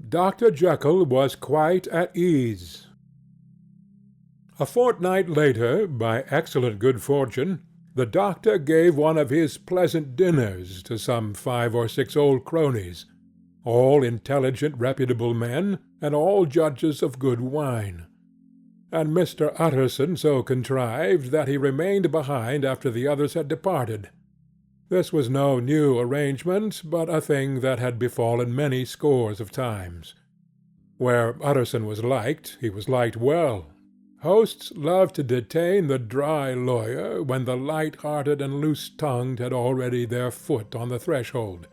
Dr. Jekyll was quite at ease. A fortnight later, by excellent good fortune, the doctor gave one of his pleasant dinners to some 5 or 6 old cronies, all intelligent, reputable men, and all judges of good wine. And Mr. Utterson so contrived that he remained behind after the others had departed. This was no new arrangement, but a thing that had befallen many scores of times. Where Utterson was liked, he was liked well. Hosts loved to detain the dry lawyer when the light-hearted and loose-tongued had already their foot on the threshold.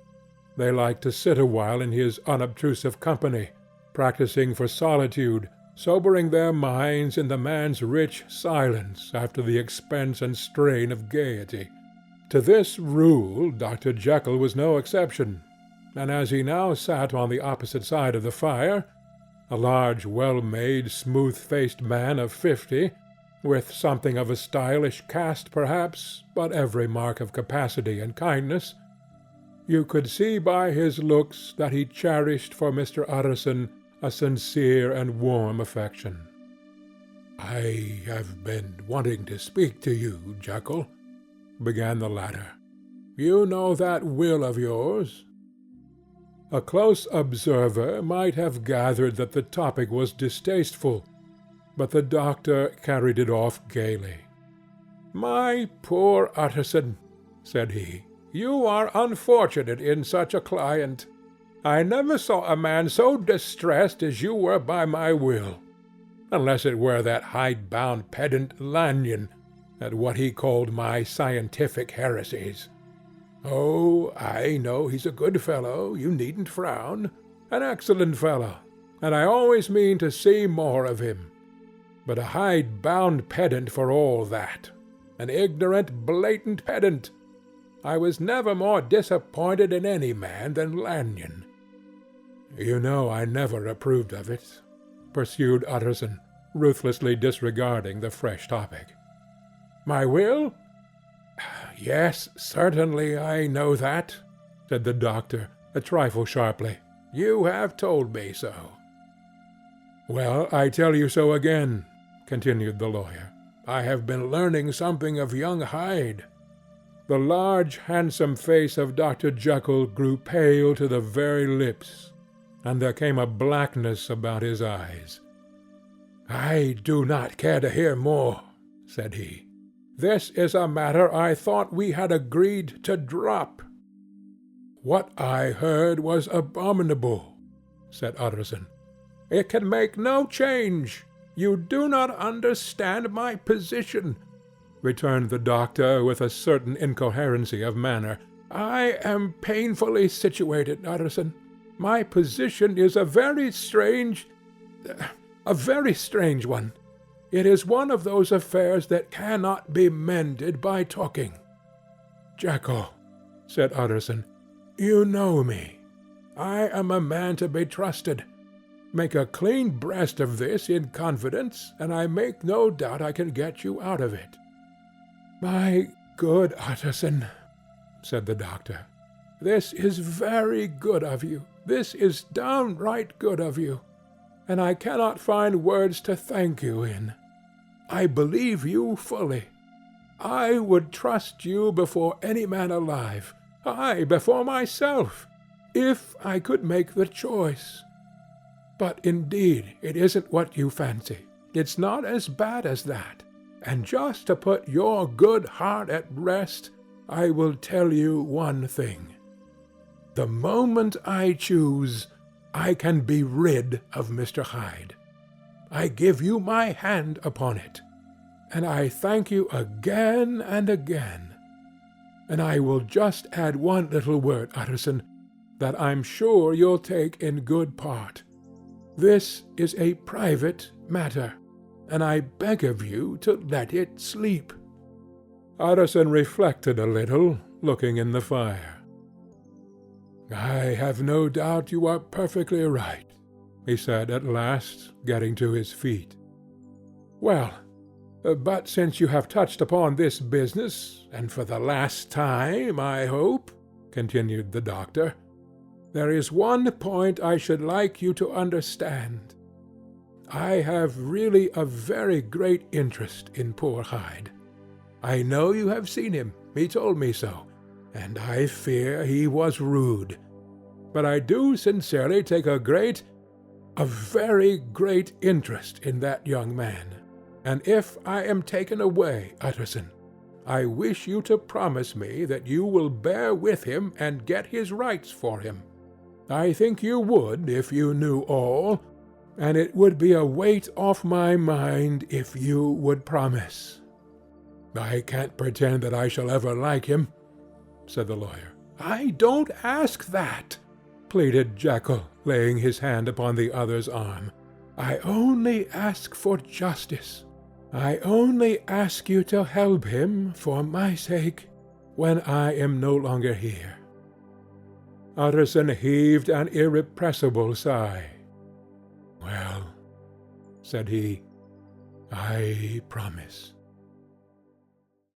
They liked to sit awhile in his unobtrusive company, practising for solitude, sobering their minds in the man's rich silence after the expense and strain of gaiety. To this rule Dr. Jekyll was no exception, and as he now sat on the opposite side of the fire, a large, well-made, smooth-faced man of 50, with something of a stylish cast perhaps, but every mark of capacity and kindness, you could see by his looks that he cherished for Mr. Utterson a sincere and warm affection. "I have been wanting to speak to you, Jekyll," began the latter. "You know that will of yours?" A close observer might have gathered that the topic was distasteful, but the doctor carried it off gaily. "My poor Utterson," said he, "you are unfortunate in such a client. I never saw a man so distressed as you were by my will, unless it were that hide-bound pedant Lanyon, at what he called my scientific heresies. Oh, I know he's a good fellow, you needn't frown, an excellent fellow, and I always mean to see more of him. But a hide-bound pedant for all that, an ignorant, blatant pedant. I was never more disappointed in any man than Lanyon." "You know I never approved of it," pursued Utterson, ruthlessly disregarding the fresh topic. "My will? Yes, certainly I know that," said the doctor, a trifle sharply. "You have told me so." "Well, I tell you so again," continued the lawyer. "I have been learning something of young Hyde." The large, handsome face of Dr. Jekyll grew pale to the very lips, and there came a blackness about his eyes. "I do not care to hear more," said he. "This is a matter I thought we had agreed to drop." "What I heard was abominable," said Utterson. "It can make no change. You do not understand my position," returned the doctor with a certain incoherency of manner. "I am painfully situated, Utterson. My position is a very strange one. It is one of those affairs that cannot be mended by talking." "Jekyll," said Utterson, "you know me. I am a man to be trusted. Make a clean breast of this in confidence, and I make no doubt I can get you out of it." "My good Utterson," said the doctor, "this is very good of you. This is downright good of you, and I cannot find words to thank you in. I believe you fully. I would trust you before any man alive, aye, before myself, if I could make the choice. But indeed it isn't what you fancy. It's not as bad as that. And just to put your good heart at rest, I will tell you one thing. The moment I choose, I can be rid of Mr. Hyde. I give you my hand upon it, and I thank you again and again. And I will just add one little word, Utterson, that I'm sure you'll take in good part. This is a private matter, and I beg of you to let it sleep." Utterson reflected a little, looking in the fire. "I have no doubt you are perfectly right," he said at last, getting to his feet. "Well, but since you have touched upon this business, and for the last time, I hope," continued the doctor, There is one point I should like you to understand. I have really a very great interest in poor Hyde. I know you have seen him, he told me so, and I fear he was rude. But I do sincerely take a very great interest in that young man, and if I am taken away, Utterson, I wish you to promise me that you will bear with him and get his rights for him. I think you would if you knew all, and it would be a weight off my mind if you would promise. I can't pretend that I shall ever like him, said the lawyer. I don't ask that, pleaded Jekyll, laying his hand upon the other's arm. I only ask for justice. I only ask you to help him for my sake when I am no longer here. Utterson heaved an irrepressible sigh. Well, said he, I promise.